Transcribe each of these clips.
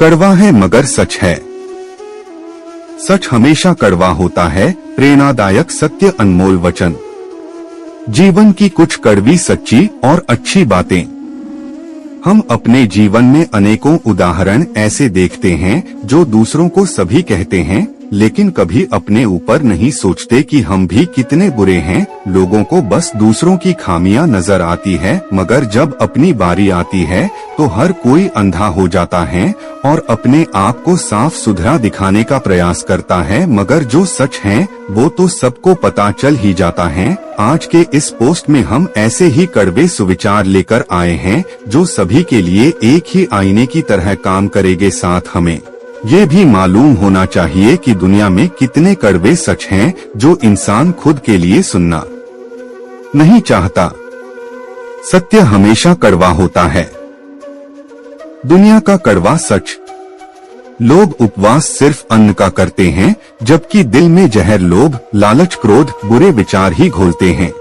कड़वा है मगर सच है। सच हमेशा कड़वा होता है, प्रेरणादायक सत्य अनमोल वचन। जीवन की कुछ कड़वी सच्ची और अच्छी बातें। हम अपने जीवन में अनेकों उदाहरण ऐसे देखते हैं जो दूसरों को सभी कहते हैं, लेकिन कभी अपने ऊपर नहीं सोचते कि हम भी कितने बुरे हैं। लोगों को बस दूसरों की खामियां नजर आती है, मगर जब अपनी बारी आती है तो हर कोई अंधा हो जाता है और अपने आप को साफ सुथरा दिखाने का प्रयास करता है, मगर जो सच है वो तो सबको पता चल ही जाता है। आज के इस पोस्ट में हम ऐसे ही कड़वे सुविचार लेकर आए हैं जो सभी के लिए एक ही आईने की तरह काम करेंगे। साथ हमें ये भी मालूम होना चाहिए कि दुनिया में कितने कड़वे सच हैं जो इंसान खुद के लिए सुनना नहीं चाहता। सत्य हमेशा कड़वा होता है। दुनिया का कड़वा सच। लोग उपवास सिर्फ अन्न का करते हैं, जबकि दिल में जहर, लोभ, लालच, क्रोध, बुरे विचार ही घोलते हैं।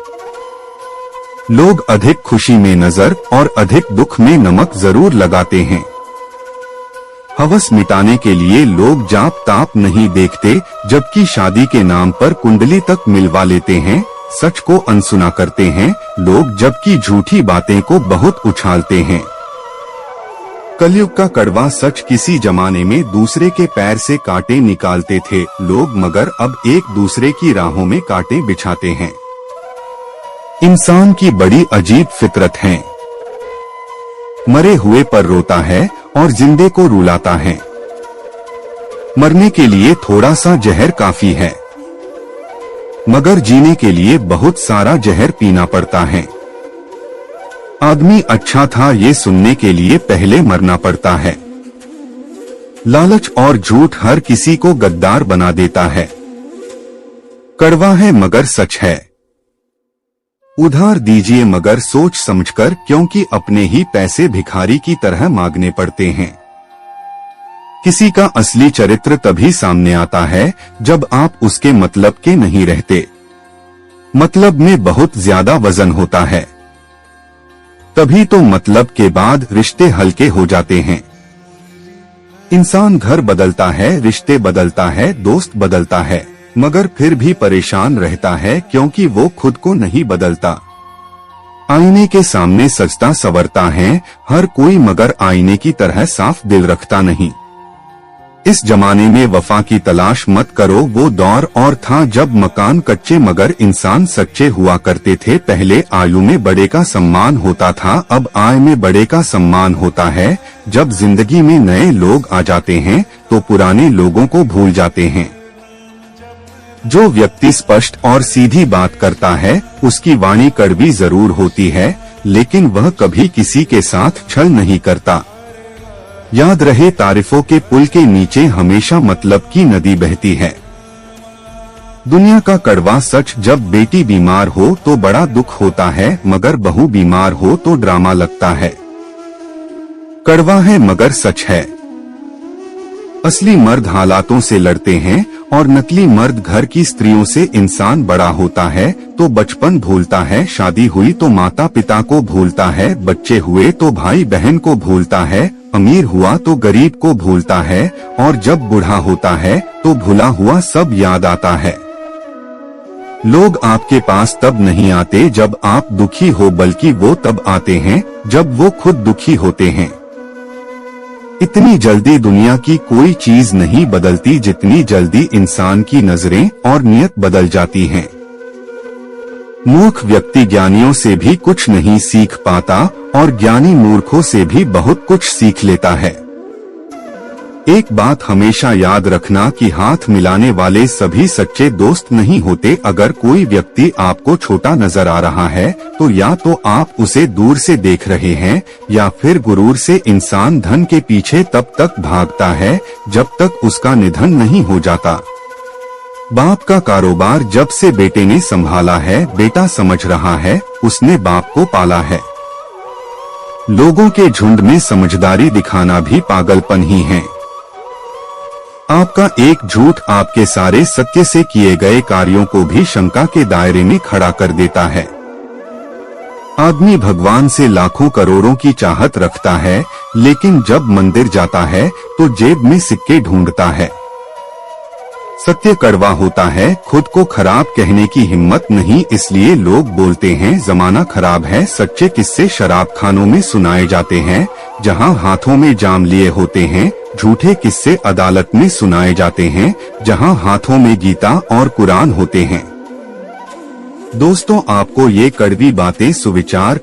लोग अधिक खुशी में नजर और अधिक दुख में नमक जरूर लगाते हैं। हवस मिटाने के लिए लोग जाप ताप नहीं देखते, जबकि शादी के नाम पर कुंडली तक मिलवा लेते हैं। सच को अनसुना करते हैं लोग, जबकि झूठी बातें को बहुत उछालते हैं। कलयुग का कड़वा सच। किसी जमाने में दूसरे के पैर से कांटे निकालते थे लोग, मगर अब एक दूसरे की राहों में कांटे बिछाते हैं। इंसान की बड़ी अजीब फितरत है। मरे हुए पर रोता है और जिंदे को रुलाता है। मरने के लिए थोड़ा सा जहर काफी है, मगर जीने के लिए बहुत सारा जहर पीना पड़ता है। आदमी अच्छा था ये सुनने के लिए पहले मरना पड़ता है। लालच और झूठ हर किसी को गद्दार बना देता है। कड़वा है मगर सच है। उधार दीजिए मगर सोच समझकर, क्योंकि अपने ही पैसे भिखारी की तरह मांगने पड़ते हैं। किसी का असली चरित्र तभी सामने आता है जब आप उसके मतलब के नहीं रहते। मतलब में बहुत ज्यादा वजन होता है, तभी तो मतलब के बाद रिश्ते हल्के हो जाते हैं। इंसान घर बदलता है, रिश्ते बदलता है, दोस्त बदलता है, मगर फिर भी परेशान रहता है क्योंकि वो खुद को नहीं बदलता। आईने के सामने सजता संवरता है हर कोई, मगर आईने की तरह साफ दिल रखता नहीं। इस जमाने में वफा की तलाश मत करो, वो दौर और था जब मकान कच्चे मगर इंसान सच्चे हुआ करते थे। पहले आयु में बड़े का सम्मान होता था, अब आय में बड़े का सम्मान होता है। जब जिंदगी में नए लोग आ जाते हैं तो पुराने लोगों को भूल जाते हैं। जो व्यक्ति स्पष्ट और सीधी बात करता है उसकी वाणी कड़वी जरूर होती है, लेकिन वह कभी किसी के साथ छल नहीं करता। याद रहे, तारीफों के पुल के नीचे हमेशा मतलब की नदी बहती है। दुनिया का कड़वा सच। जब बेटी बीमार हो तो बड़ा दुख होता है, मगर बहू बीमार हो तो ड्रामा लगता है। कड़वा है मगर सच है। असली मर्द हालातों से लड़ते हैं और नकली मर्द घर की स्त्रियों से। इंसान बड़ा होता है तो बचपन भूलता है, शादी हुई तो माता पिता को भूलता है, बच्चे हुए तो भाई बहन को भूलता है, अमीर हुआ तो गरीब को भूलता है, और जब बूढ़ा होता है तो भुला हुआ सब याद आता है। लोग आपके पास तब नहीं आते जब आप दुखी हो, बल्कि वो तब आते हैं जब वो खुद दुखी होते हैं। इतनी जल्दी दुनिया की कोई चीज नहीं बदलती जितनी जल्दी इंसान की नजरें और नियत बदल जाती हैं। मूर्ख व्यक्ति ज्ञानियों से भी कुछ नहीं सीख पाता और ज्ञानी मूर्खों से भी बहुत कुछ सीख लेता है। एक बात हमेशा याद रखना कि हाथ मिलाने वाले सभी सच्चे दोस्त नहीं होते। अगर कोई व्यक्ति आपको छोटा नजर आ रहा है तो या तो आप उसे दूर से देख रहे हैं, या फिर गुरूर से इंसान धन के पीछे तब तक भागता है जब तक उसका निधन नहीं हो जाता। बाप का कारोबार जब से बेटे ने संभाला है, बेटा समझ रहा है उसने बाप को पाला है। लोगों के झुंड में समझदारी दिखाना भी पागलपन ही है। आपका एक झूठ आपके सारे सत्य से किए गए कार्यों को भी शंका के दायरे में खड़ा कर देता है। आदमी भगवान से लाखों करोड़ों की चाहत रखता है, लेकिन जब मंदिर जाता है तो जेब में सिक्के ढूंढता है। सत्य कड़वा होता है, खुद को खराब कहने की हिम्मत नहीं, इसलिए लोग बोलते हैं जमाना खराब है। सच्चे किस्से शराब खानों में सुनाए जाते हैं, जहां हाथों में जाम लिए होते हैं। झूठे किस्से अदालत में सुनाए जाते हैं, जहां हाथों में गीता और कुरान होते हैं। दोस्तों, आपको ये कड़वी बातें सुविचार